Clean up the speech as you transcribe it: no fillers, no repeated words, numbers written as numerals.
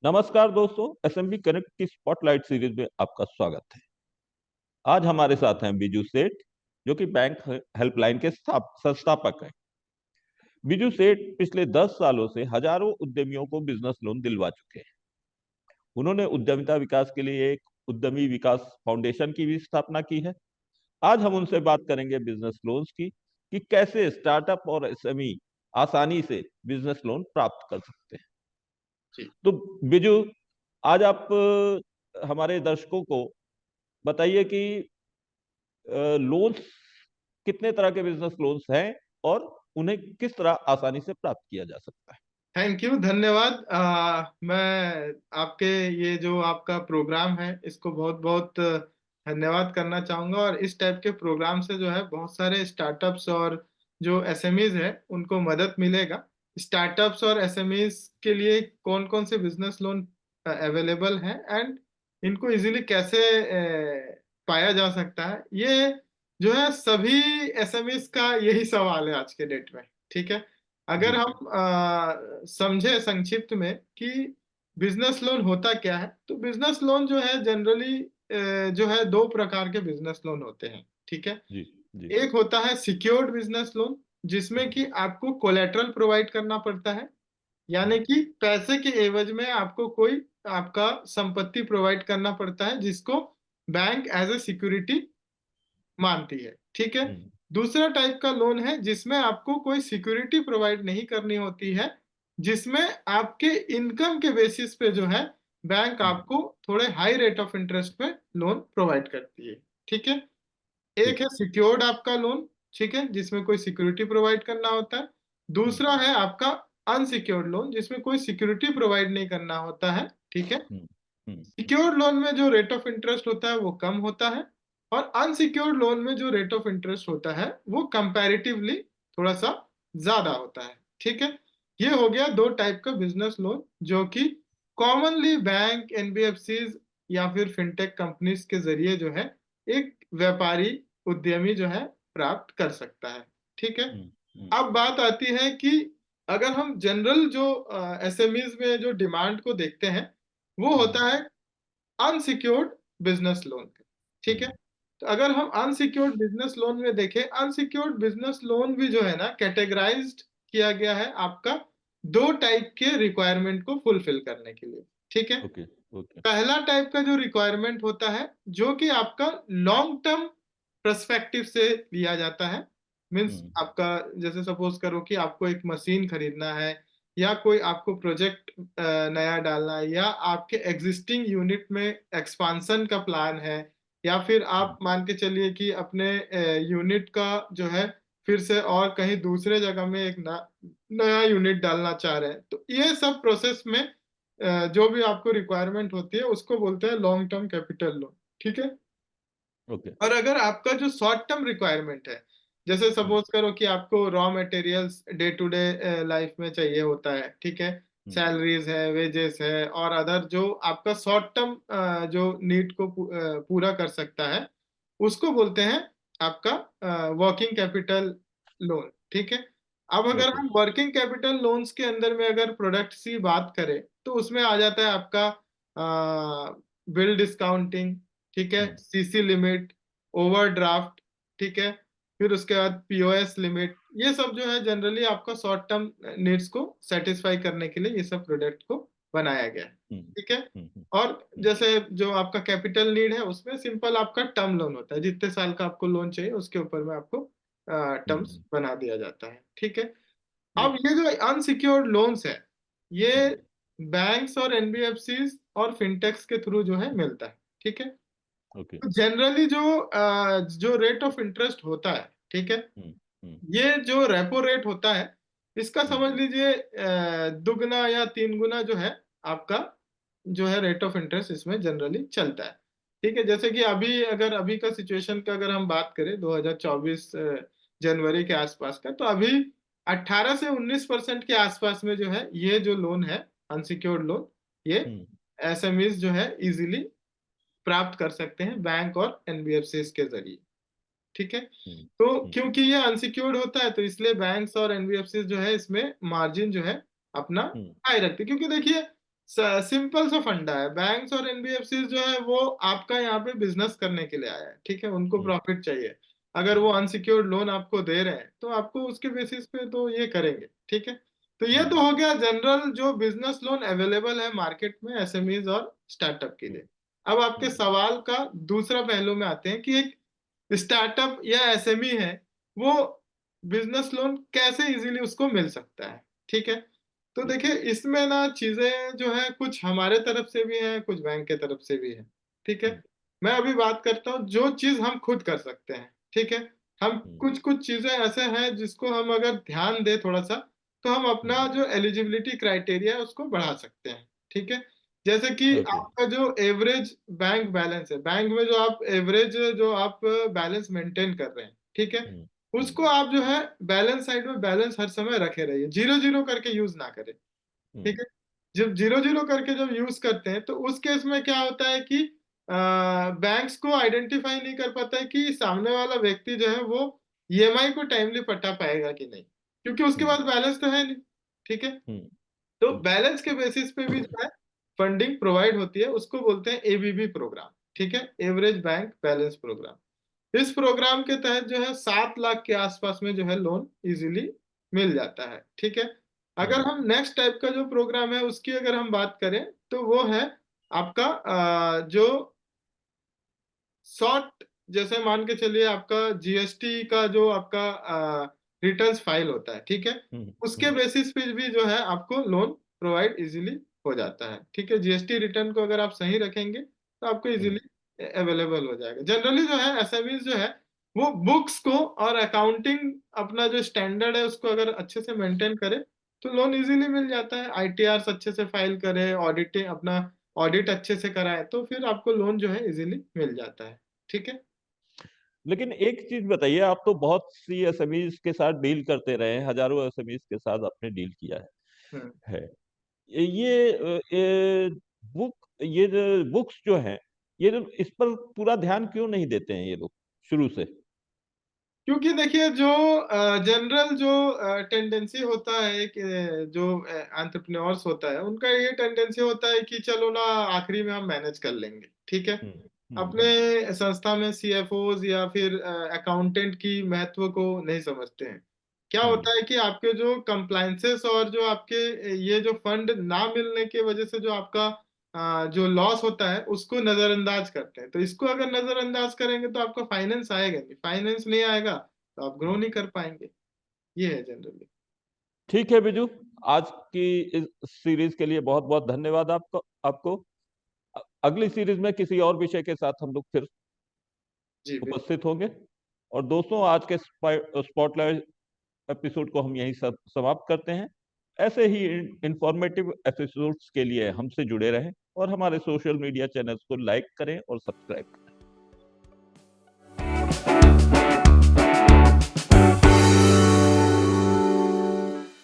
नमस्कार दोस्तों, SMB connect की स्पॉटलाइट सीरीज में आपका स्वागत है। आज हमारे साथ हैं बिजू सेठ, जो कि बैंक हेल्पलाइन के संस्थापक हैं। बिजू सेठ पिछले 10 सालों से हजारों उद्यमियों को बिजनेस लोन दिलवा चुके हैं। उन्होंने उद्यमिता विकास के लिए एक उद्यमी विकास फाउंडेशन की भी स्थापना की है। आज हम उनसे बात करेंगे बिजनेस लोन्स की, कि कैसे स्टार्टअप और एसएमई आसानी से बिजनेस लोन प्राप्त कर सकते हैं। जी। तो बिजू, आज आप हमारे दर्शकों को बताइए कि लोन्स, कितने तरह के बिजनेस लोन्स हैं और उन्हें किस तरह आसानी से प्राप्त किया जा सकता है। थैंक यू, धन्यवाद। मैं आपके ये जो आपका प्रोग्राम है इसको बहुत बहुत धन्यवाद करना चाहूंगा। और इस टाइप के प्रोग्राम से जो है बहुत सारे स्टार्टअप्स और जो एसएमईज है उनको मदद मिलेगा। स्टार्टअप्स और एसएमईज के लिए कौन कौन से बिजनेस लोन अवेलेबल हैं एंड इनको इजीली कैसे पाया जा सकता है, ये जो है सभी एसएमईज का यही सवाल है आज के डेट में। ठीक है, अगर जी। हम समझे संक्षिप्त में कि बिजनेस लोन होता क्या है, तो बिजनेस लोन जो है जनरली जो है दो प्रकार के बिजनेस लोन होते हैं। ठीक है, जी। जी। एक होता है सिक्योर्ड बिजनेस लोन, जिसमें हम्म। कि आपको कोलेटरल प्रोवाइड करना पड़ता है, यानी हम्म। कि पैसे के एवज में आपको कोई आपका संपत्ति प्रोवाइड करना पड़ता है, जिसको बैंक एज ए सिक्योरिटी मानती है। ठीक है, हम्म। दूसरा टाइप का लोन है जिसमें आपको कोई सिक्योरिटी प्रोवाइड नहीं करनी होती है, जिसमें आपके इनकम के बेसिस पे जो है बैंक हम्म। आपको थोड़े हाई रेट ऑफ इंटरेस्ट पे लोन प्रोवाइड करती है। ठीक है, एक ठीक है है। सिक्योर्ड आपका लोन, ठीक है, जिसमें कोई सिक्योरिटी प्रोवाइड करना होता है। हम्म। दूसरा है आपका अनसिक्योर्ड लोन, जिसमें कोई सिक्योरिटी प्रोवाइड नहीं करना होता है। ठीक है, हम्म। हम्म। सिक्योर्ड लोन में जो रेट ऑफ इंटरेस्ट होता है वो कम होता है, और अनसिक्योर्ड लोन में जो रेट ऑफ इंटरेस्ट होता है वो कंपैरेटिवली थोड़ा सा ज्यादा होता है। ठीक है, ये हो गया दो टाइप का बिजनेस लोन जो कि कॉमनली बैंक, एनबीएफसीज या फिर फिनटेक कंपनीज के जरिए जो है एक व्यापारी, उद्यमी जो है प्राप्त कर सकता है। ठीक है, हम्म। हम्म। अब बात आती है कि अगर हम जनरल जो एसएमईज में जो डिमांड को देखते हैं, वो हम्म। होता है अनसिक्योर्ड बिजनेस लोन। ठीक है, हम्म। तो अगर हम अनसिक्योर्ड बिजनेस लोन में देखें, अनसिक्योर्ड बिजनेस लोन भी जो है ना कैटेगराइज्ड किया गया है आपका दो टाइप के रिक्वायरमेंट को फुलफिल करने के लिए। ठीक है, ओके। ओके। पहला टाइप का जो रिक्वायरमेंट होता है जो कि आपका लॉन्ग टर्म पर्सपेक्टिव से लिया जाता है, मीन्स हम्म। आपका जैसे सपोज करो कि आपको एक मशीन खरीदना है, या कोई आपको प्रोजेक्ट नया डालना है, या आपके एग्जिस्टिंग यूनिट में एक्सपांसन का प्लान है, या फिर हम्म। आप मान के चलिए कि अपने यूनिट का जो है फिर से और कहीं दूसरे जगह में एक नया यूनिट डालना चाह रहे हैं, तो ये सब प्रोसेस में जो भी आपको रिक्वायरमेंट होती है उसको बोलते हैं लॉन्ग टर्म कैपिटल लोन। ठीक है, ओके। और अगर आपका जो शॉर्ट टर्म रिक्वायरमेंट है, जैसे हम्म। सपोज करो कि आपको raw materials day to day life में चाहिए होता है, ठीक है, हम्म। सैलरीज है, वेजेस है और अदर जो आपका शॉर्ट टर्म जो नीड को पूरा कर सकता है, उसको बोलते हैं आपका वर्किंग कैपिटल लोन। ठीक है, अब अगर ओके। हम वर्किंग कैपिटल लोन्स के अंदर में अगर प्रोडक्ट्स की बात करें, तो उसमें आ जाता है आपका बिल डिस्काउंटिंग, ठीक है, हम्म। सीसी लिमिट, ओवरड्राफ्ट, ठीक है, फिर उसके बाद पीओएस लिमिट। ये सब जो है जनरली आपका शॉर्ट टर्म नीड्स को सेटिस्फाई करने के लिए ये सब प्रोडक्ट को बनाया गया है। हम्म। ठीक है, हम्म। और जैसे जो आपका कैपिटल नीड है उसमें सिंपल आपका टर्म लोन होता है, जितने साल का आपको लोन चाहिए उसके ऊपर में आपको टर्म्स हम्म। बना दिया जाता है। ठीक है, जी। अब ये जो अनसिक्योर्ड लोन्स है, ये हम्म। बैंक्स और एनबीएफसीज और फिनटेक्स के थ्रू जो है मिलता है। ठीक है, ओके। तो जनरली जो रेट ऑफ इंटरेस्ट होता है, ठीक है, हम्म। हम्म। ये जो रेपो रेट होता है, इसका हम्म। समझ लीजिए दुगना या तीन गुना जो है आपका जो है रेट ऑफ इंटरेस्ट इसमें जनरली चलता है। ठीक है, जैसे कि अभी अगर अभी का सिचुएशन का अगर हम बात करें 2024 जनवरी के आसपास का, तो अभी 18 से 19% के आसपास में जो है ये जो लोन है अनसिक्योर्ड लोन, ये हम्म। एसएमईज जो है इजीली प्राप्त कर सकते हैं बैंक और एनबीएफसी के जरिए। ठीक है, हम्म। तो हम्म। क्योंकि ये अनसिक्योर्ड होता है तो इसलिए बैंक्स और एनबीएफसी जो है इसमें मार्जिन जो है अपना हम्म। हाई रखते हैं, क्योंकि देखिए सिंपल सा फंडा है। बैंक्स और एनबीएफसी जो है वो आपका यहाँ पे बिजनेस करने के लिए आया है, ठीक है, उनको हम्म, प्रॉफिट चाहिए। अगर वो अनसिक्योर्ड लोन आपको दे रहे हैं तो आपको उसके बेसिस पे तो ये करेंगे, ठीक है। तो ये हम्म, तो हो गया जनरल जो बिजनेस लोन अवेलेबल है मार्केट में एसएमईज और स्टार्टअप के हम्म, लिए। अब आपके हम्म, सवाल का दूसरा पहलू में आते हैं कि एक स्टार्टअप या एसएमई है, वो बिजनेस लोन कैसे इजीली उसको मिल सकता है, ठीक है। तो देखिए इसमें ना चीजें जो है कुछ हमारे तरफ से भी है, कुछ बैंक के तरफ से भी है, ठीक है। हम्म, मैं अभी बात करता हूँ जो चीज हम खुद कर सकते हैं, ठीक है। हम हम्म, कुछ कुछ चीजें ऐसे हैं जिसको हम अगर ध्यान दें थोड़ा सा, तो हम अपना हम्म, जो एलिजिबिलिटी क्राइटेरिया है उसको बढ़ा सकते हैं, ठीक है। जैसे कि ओके। आपका जो एवरेज बैंक बैलेंस है, बैंक में जो आप एवरेज जो आप बैलेंस मेंटेन कर रहे हैं, ठीक है, हम्म, हम्म, उसको आप जो है बैलेंस साइड में बैलेंस हर समय रखे रहिए, जीरो जीरो करके यूज ना करें, हम्म, ठीक है। जब जीरो जीरो करके जब यूज करते हैं तो उस केस में क्या होता है कि बैंक्स को आइडेंटिफाई नहीं कर पाता है कि सामने वाला व्यक्ति जो है वो ईएमआई को टाइमली पटा पाएगा कि नहीं, क्योंकि उसके हम्म, पास बैलेंस तो है नहीं, ठीक है। हम्म, तो हम्म, बैलेंस के बेसिस पे भी जो है फंडिंग प्रोवाइड होती है, उसको बोलते हैं एबीबी प्रोग्राम, ठीक है, एवरेज बैंक बैलेंस प्रोग्राम। इस प्रोग्राम के तहत जो है 7 लाख के आसपास में जो है लोन इजीली मिल जाता है, ठीक है। अगर हम्म, हम नेक्स्ट टाइप का जो प्रोग्राम है उसकी अगर हम बात करें तो वो है आपका जो शॉर्ट, जैसे मान के चलिए आपका जीएसटी का जो आपका रिटर्न्स फाइल होता है, ठीक है, हम्म, उसके हम्म, बेसिस पे भी जो है आपको लोन प्रोवाइड इजीली हो जाता है, ठीक है। जीएसटी रिटर्न को अगर आप सही रखेंगे तो आपको हम्म, इजीली अवेलेबल हो जाएगा। जनरली जो है एसएमईज जो है वो बुक्स को और अकाउंटिंग अपना जो स्टैंडर्ड है उसको अगर अच्छे से मेंटेन करे तो लोन इजीली मिल जाता है। आईटीआर अच्छे से फाइल करे, ऑडिटिंग अपना ऑडिट अच्छे से कराए तो फिर आपको लोन जो है इजीली मिल जाता है, ठीक है। लेकिन एक चीज बताइए, आप तो बहुत सी एसएमईज के साथ डील करते रहे हैं, हजारों एसएमईज के साथ आपने डील किया हम्म। है। ये ये जो बुक्स जो हैं, ये जो इस पर पूरा ध्यान क्यों नहीं देते हैं ये लोग शुरू से? क्योंकि देखिए जो जनरल जो टेंडेंसी होता है कि जो एंटरप्रेन्योर्स होता है उनका ये टेंडेंसी होता है कि चलो ना आखिरी में हम मैनेज कर लेंगे, ठीक है। हम्म, अपने संस्था में सीएफओज या फिर अकाउंटेंट की महत्व को नहीं समझते हैं। क्या हम्म, होता है कि आपके जो कंप्लायंसेस और जो आपके ये जो फंड ना मिलने की वजह से जो आपका जो लॉस होता है उसको नजरअंदाज करते हैं। तो इसको अगर नजरअंदाज करेंगे तो आपका फाइनेंस आएगा नहीं, फाइनेंस नहीं आएगा तो आप ग्रो हम्म। नहीं कर पाएंगे। ये है जनरली। ठीक है बिजू, आज की इस सीरीज के लिए बहुत बहुत धन्यवाद आपको आपको अगली सीरीज में किसी और विषय के साथ हम लोग फिर जी बिल्कुल। उपस्थित होंगे। और दोस्तों, आज के स्पॉटलाइट एपिसोड को हम यहीं सब समाप्त करते हैं। ऐसे ही इंफॉर्मेटिव एपिसोड्स के लिए हमसे जुड़े रहें और हमारे सोशल मीडिया चैनल्स को लाइक करें और सब्सक्राइब करें।